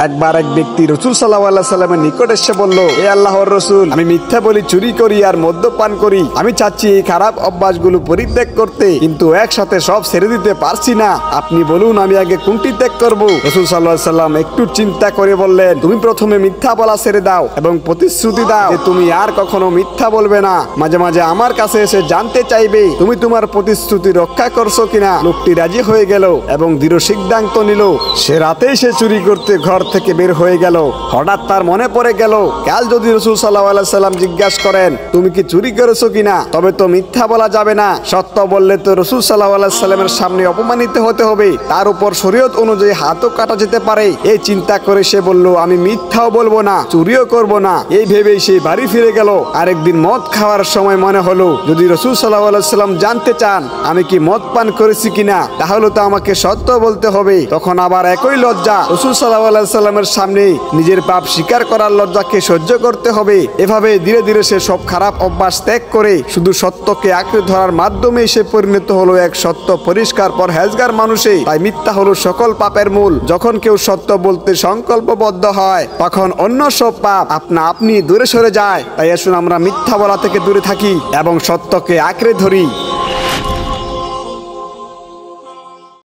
একবার এক ব্যক্তি রাসূল সাল্লাল্লাহু আলাইহি সাল্লামের নিকট এসে বলল, হে আল্লাহর রাসূল, আমি মিথ্যা বলি, চুরি করি আর মদ্যপান করি। আমি চাচ্ছি এই খারাপ অভ্যাসগুলো পরিত্যাগ করতে, কিন্তু একসাথে সব ছেড়ে দিতে পারছি না। আপনি বলুন আমি আগে কোনটি ত্যাগ করব? রাসূল সাল্লাল্লাহু আলাইহি সাল্লাম একটু চিন্তা করে বললেন, তুমি প্রথমে মিথ্যা বলা ছেড়ে দাও এবং প্রতিশ্রুতি দাও যে তুমি আর কখনো মিথ্যা বলবে না। মাঝে মাঝে আমার কাছে এসে জানতে চাইবে তুমি তোমার প্রতিশ্রুতি রক্ষা করছো কিনা। লোকটি রাজি হয়ে গেল এবং দৃঢ় সিদ্ধান্ত নিল। সে রাতেই সে চুরি করতে ঘর থেকে বের হয়ে গেল। হঠাৎ তার মনে পড়ে গেল, কাল যদি রাসূল সাল্লাল্লাহু আলাইহি সাল্লাম জিজ্ঞাসা করেন তুমি কি চুরি করেছো কিনা, তবে তো মিথ্যা বলা যাবে না। সত্য বললে তো রাসূল সাল্লাল্লাহু আলাইহি সাল্লামের সামনে অপমানিত হতে হবে, তার উপর শরীয়ত অনুযায়ী হাতও কাটা যেতে পারে। এই চিন্তা করে সে বলল, আমি মিথ্যাও বলবো না, চুরিও করব না। এই ভেবেই সে বাড়ি ফিরে গেল। আরেকদিন মদ খাওয়ার সময় মনে হলো, যদি রাসূল সাল্লাল্লাহু আলাইহি সাল্লাম জানতে চান আমি কি মদ পান করেছি কিনা, তাহলে তো আমাকে সত্য বলতে হবে। তখন আবার একই লজ্জা, রাসূল সাল্লাল্লাহু আলাইহি সাল্লামের সামনে নিজের পাপ স্বীকার করার লজ্জাকে সহ্য করতে হবে। এভাবে ধীরে ধীরে সে সব খারাপ অভ্যাস ত্যাগ করে শুধু সত্যকে আঁকড়ে ধরার মাধ্যমে সে পরিণত হলো এক সত্য পরিষ্কার পরহেজগার মানুষে। তাই মিথ্যা হলো সকল পাপের মূল। যখন কেউ সত্য বলতে সংকল্পবদ্ধ হয়, তখন অন্য সব পাপ আপনা আপনি দূরে সরে যায়। তাই আসুন আমরা মিথ্যা বলা থেকে দূরে থাকি এবং সত্যকে আঁকড়ে ধরি।